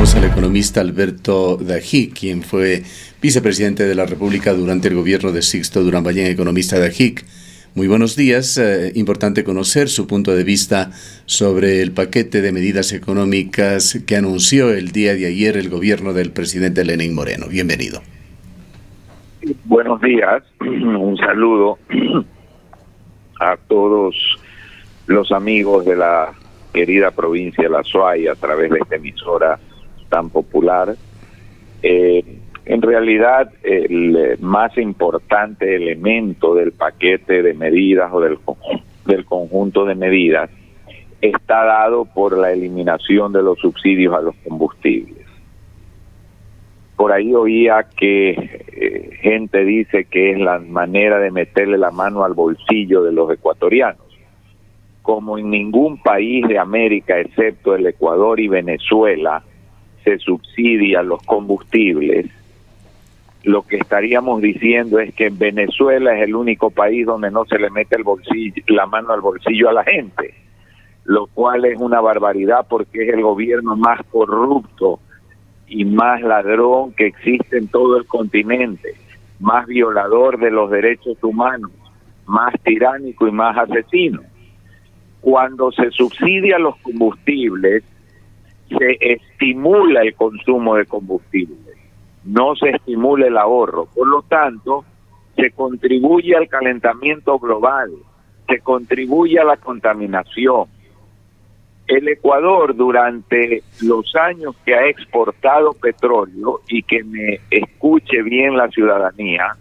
Saludamos al economista Alberto Dají, quien fue vicepresidente de la República durante el gobierno de Sixto Durán Ballén, economista de AGIC. Muy buenos días. Importante conocer su punto de vista sobre el paquete de medidas económicas que anunció el día de ayer el gobierno del presidente Lenín Moreno. Bienvenido. Buenos días. Un saludo a todos los amigos de la querida provincia de La Suay a través de esta emisora tan popular. En realidad, el más importante elemento del paquete de medidas o del conjunto de medidas está dado por la eliminación de los subsidios a los combustibles. Por ahí oía que gente dice que es la manera de meterle la mano al bolsillo de los ecuatorianos. Como en ningún país de América, excepto el Ecuador y Venezuela, se subsidian los combustibles, lo que estaríamos diciendo es que en Venezuela es el único país donde no se le mete la mano al bolsillo a la gente, lo cual es una barbaridad porque es el gobierno más corrupto y más ladrón que existe en todo el continente, más violador de los derechos humanos, más tiránico y más asesino. Cuando se subsidia los combustibles, se estimula el consumo de combustibles, no se estimula el ahorro. Por lo tanto, se contribuye al calentamiento global, se contribuye a la contaminación. El Ecuador, durante los años que ha exportado petróleo, y que me escuche bien la ciudadanía,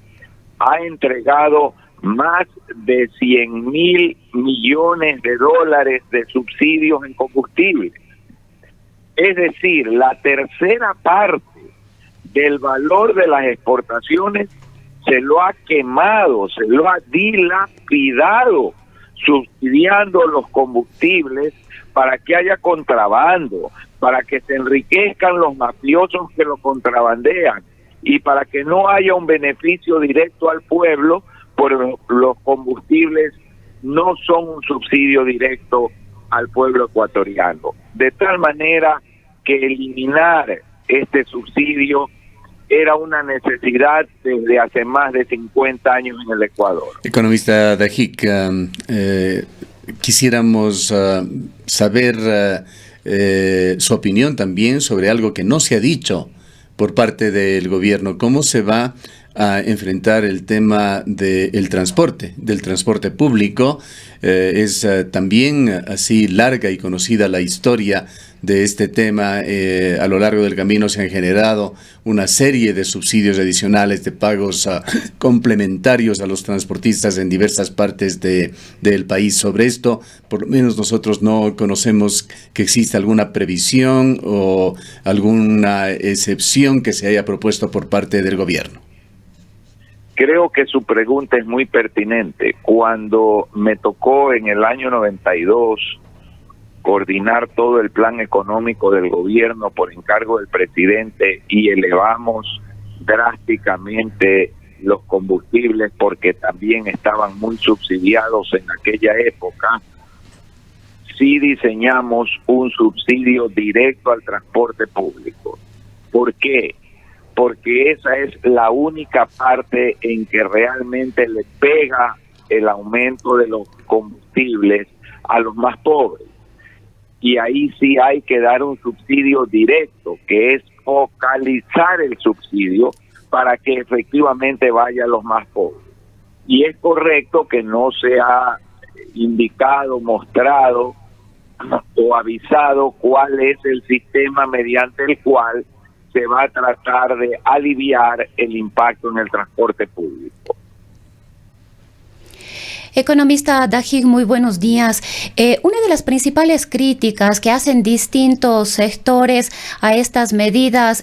ha entregado más de 100.000 millones de dólares de subsidios en combustible. Es decir, la tercera parte del valor de las exportaciones se lo ha quemado, se lo ha dilapidado, subsidiando los combustibles para que haya contrabando, para que se enriquezcan los mafiosos que lo contrabandean y para que no haya un beneficio directo al pueblo. Por los combustibles no son un subsidio directo al pueblo ecuatoriano. De tal manera que eliminar este subsidio era una necesidad desde hace más de 50 años en el Ecuador. Economista Dajic, quisiéramos saber su opinión también sobre algo que no se ha dicho por parte del gobierno. ¿Cómo se va a enfrentar el tema del transporte público? Es también así larga y conocida la historia de este tema. A lo largo del camino se han generado una serie de subsidios adicionales, de pagos complementarios a los transportistas en diversas partes del país. Sobre esto, por lo menos nosotros no conocemos que exista alguna previsión o alguna excepción que se haya propuesto por parte del gobierno. Creo que su pregunta es muy pertinente. Cuando me tocó en el año 92 coordinar todo el plan económico del gobierno por encargo del presidente y elevamos drásticamente los combustibles porque también estaban muy subsidiados en aquella época, sí diseñamos un subsidio directo al transporte público. ¿Por qué? Porque esa es la única parte en que realmente le pega el aumento de los combustibles a los más pobres. Y ahí sí hay que dar un subsidio directo, que es focalizar el subsidio para que efectivamente vaya a los más pobres. Y es correcto que no se ha indicado, mostrado o avisado cuál es el sistema mediante el cual se va a tratar de aliviar el impacto en el transporte público. Economista Dajic, muy buenos días. Una de las principales críticas que hacen distintos sectores a estas medidas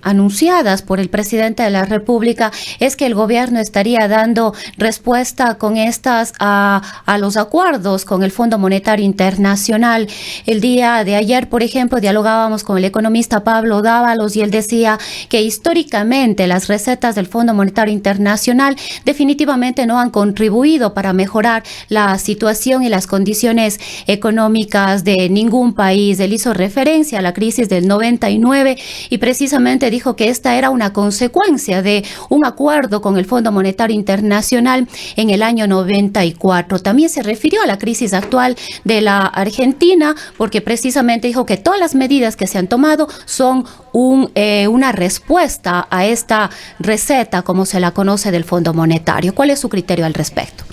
anunciadas por el presidente de la República es que el gobierno estaría dando respuesta con estas a los acuerdos con el Fondo Monetario Internacional. El día de ayer, por ejemplo, dialogábamos con el economista Pablo Dávalos y él decía que históricamente las recetas del Fondo Monetario Internacional definitivamente no han contribuido para mejorar mejorar la situación y las condiciones económicas de ningún país. Él hizo referencia a la crisis del 99 y precisamente dijo que esta era una consecuencia de un acuerdo con el Fondo Monetario Internacional en el año 94. También se refirió a la crisis actual de la Argentina porque precisamente dijo que todas las medidas que se han tomado son una respuesta a esta receta, como se la conoce, del Fondo Monetario. ¿Cuál es su criterio al respecto?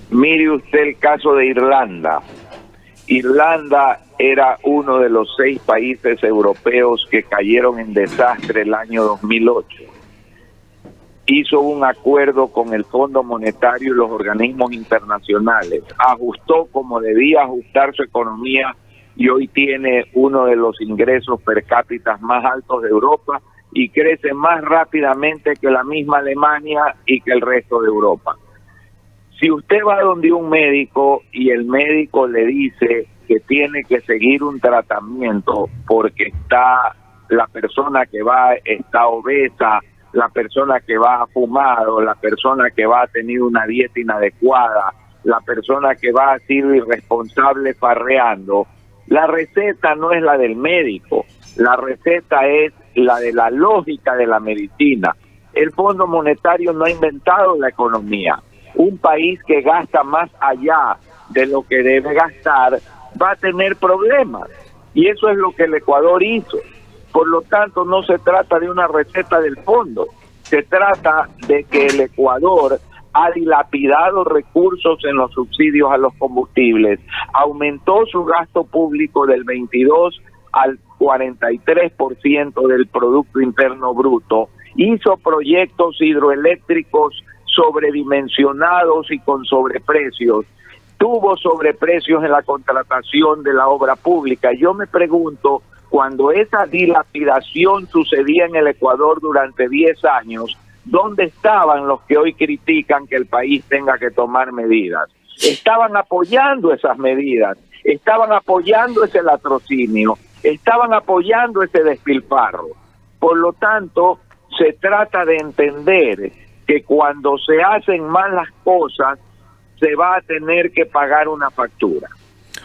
Mire usted el caso de Irlanda. Irlanda era uno de los 6 países europeos que cayeron en desastre el año 2008. Hizo un acuerdo con el Fondo Monetario y los organismos internacionales, ajustó como debía ajustar su economía y hoy tiene uno de los ingresos per cápita más altos de Europa y crece más rápidamente que la misma Alemania y que el resto de Europa. Si usted va donde un médico y el médico le dice que tiene que seguir un tratamiento porque la persona que va está obesa, la persona que va ha fumado, la persona que va ha tenido una dieta inadecuada, la persona que va ha sido irresponsable farreando, la receta no es la del médico, la receta es la de la lógica de la medicina. El Fondo Monetario no ha inventado la economía. Un país que gasta más allá de lo que debe gastar va a tener problemas. Y eso es lo que el Ecuador hizo. Por lo tanto, no se trata de una receta del fondo. Se trata de que el Ecuador ha dilapidado recursos en los subsidios a los combustibles, aumentó su gasto público del 22 al 43% del Producto Interno Bruto, hizo proyectos hidroeléctricos sobredimensionados y con sobreprecios, tuvo sobreprecios en la contratación de la obra pública. Yo me pregunto, cuando esa dilapidación sucedía en el Ecuador durante 10 años, ¿dónde estaban los que hoy critican que el país tenga que tomar medidas? Estaban apoyando esas medidas, estaban apoyando ese latrocinio, estaban apoyando ese despilfarro. Por lo tanto, se trata de entender que cuando se hacen mal las cosas, se va a tener que pagar una factura.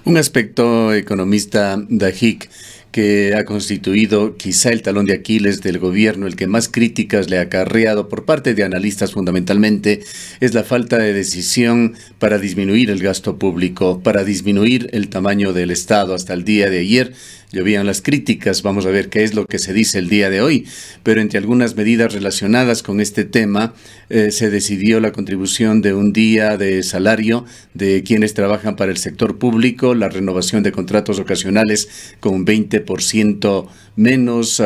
Un aspecto, economista Dajik, que ha constituido quizá el talón de Aquiles del gobierno, el que más críticas le ha acarreado por parte de analistas fundamentalmente, es la falta de decisión para disminuir el gasto público, para disminuir el tamaño del Estado. Hasta el día de ayer llovían las críticas, vamos a ver qué es lo que se dice el día de hoy, pero entre algunas medidas relacionadas con este tema se decidió la contribución de un día de salario de quienes trabajan para el sector público, la renovación de contratos ocasionales con un 20% menos,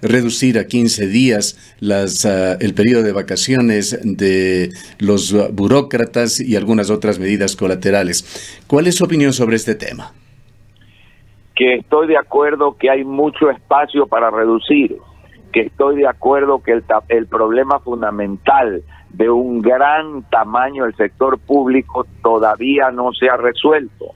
reducir a 15 días el periodo de vacaciones de los burócratas y algunas otras medidas colaterales. ¿Cuál es su opinión sobre este tema? Que estoy de acuerdo que hay mucho espacio para reducir, que estoy de acuerdo que el problema fundamental de un gran tamaño del sector público todavía no se ha resuelto,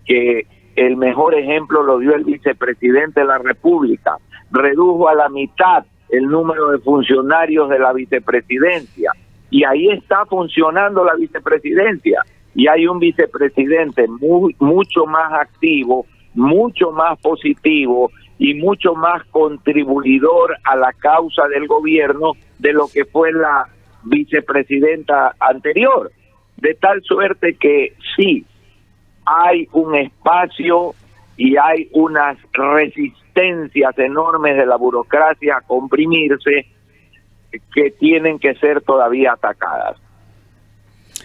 que el mejor ejemplo lo dio el vicepresidente de la República, redujo a la mitad el número de funcionarios de la vicepresidencia, y ahí está funcionando la vicepresidencia, y hay un vicepresidente mucho más activo, mucho más positivo y mucho más contribuidor a la causa del gobierno de lo que fue la vicepresidenta anterior, de tal suerte que sí, hay un espacio y hay unas resistencias enormes de la burocracia a comprimirse que tienen que ser todavía atacadas.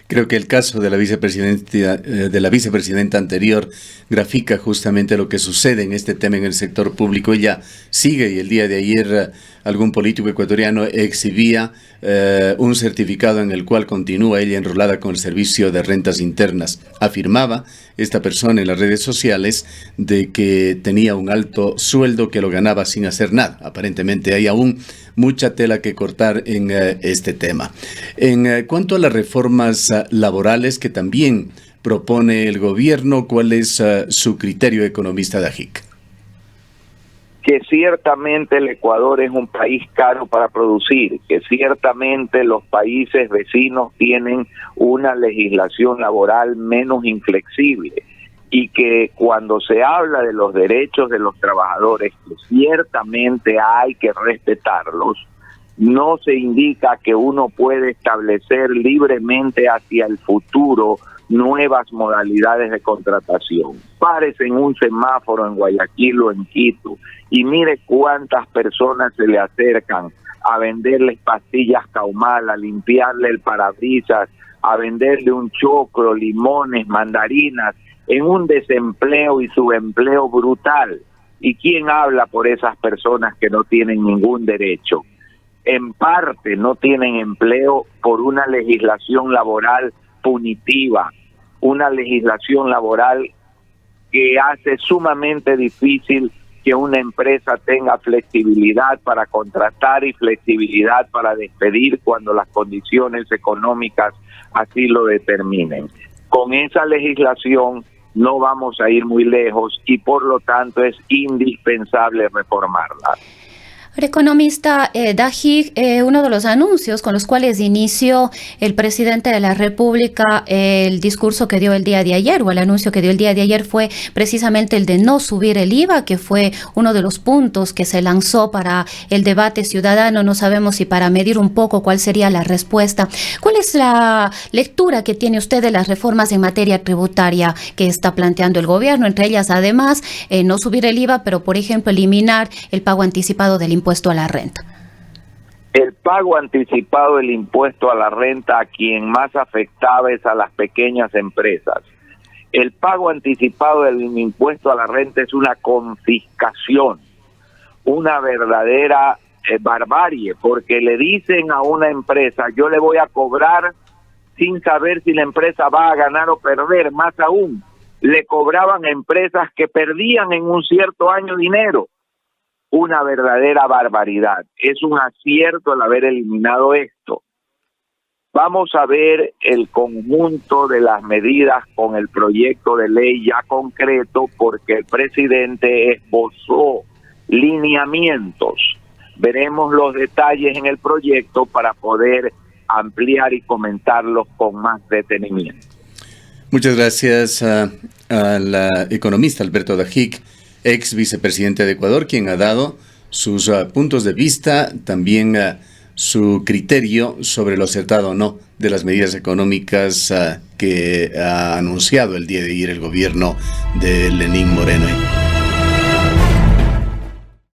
Creo que el caso de la vicepresidenta anterior grafica justamente lo que sucede en este tema en el sector público. Ella sigue, y el día de ayer algún político ecuatoriano exhibía un certificado en el cual continúa ella enrolada con el Servicio de Rentas Internas. Afirmaba esta persona en las redes sociales de que tenía un alto sueldo que lo ganaba sin hacer nada. Aparentemente hay aún mucha tela que cortar en este tema. En cuanto a las reformas laborales que también propone el gobierno, ¿cuál es su criterio, economista Dajik? que ciertamente el Ecuador es un país caro para producir, que ciertamente los países vecinos tienen una legislación laboral menos inflexible, y que cuando se habla de los derechos de los trabajadores, que ciertamente hay que respetarlos, no se indica que uno puede establecer libremente hacia el futuro nuevas modalidades de contratación. Párese en un semáforo en Guayaquil o en Quito y mire cuántas personas se le acercan a venderles pastillas Caumal, a limpiarle el parabrisas, a venderle un choclo, limones, mandarinas, en un desempleo y subempleo brutal. ¿Y quién habla por esas personas que no tienen ningún derecho? En parte no tienen empleo por una legislación laboral punitiva, una legislación laboral que hace sumamente difícil que una empresa tenga flexibilidad para contratar y flexibilidad para despedir cuando las condiciones económicas así lo determinen. Con esa legislación no vamos a ir muy lejos y por lo tanto es indispensable reformarla. Economista Dajig, uno de los anuncios con los cuales inició el presidente de la República el discurso que dio el día de ayer, o el anuncio que dio el día de ayer, fue precisamente el de no subir el IVA, que fue uno de los puntos que se lanzó para el debate ciudadano. No sabemos si para medir un poco cuál sería la respuesta. ¿Cuál es la lectura que tiene usted de las reformas en materia tributaria que está planteando el gobierno? Entre ellas, además, no subir el IVA, pero, por ejemplo, eliminar el pago anticipado del impuesto a la renta. El pago anticipado del impuesto a la renta, a quien más afectaba es a las pequeñas empresas. El pago anticipado del impuesto a la renta es una confiscación, una verdadera barbarie, porque le dicen a una empresa: yo le voy a cobrar sin saber si la empresa va a ganar o perder. Más aún, le cobraban a empresas que perdían en un cierto año dinero. Una verdadera barbaridad. Es un acierto el haber eliminado esto. Vamos a ver el conjunto de las medidas con el proyecto de ley ya concreto, porque el presidente esbozó lineamientos. Veremos los detalles en el proyecto para poder ampliar y comentarlos con más detenimiento. Muchas gracias al economista Alberto Dajig, ex vicepresidente de Ecuador, quien ha dado sus puntos de vista, también su criterio sobre lo acertado o no de las medidas económicas que ha anunciado el día de ayer el gobierno de Lenín Moreno.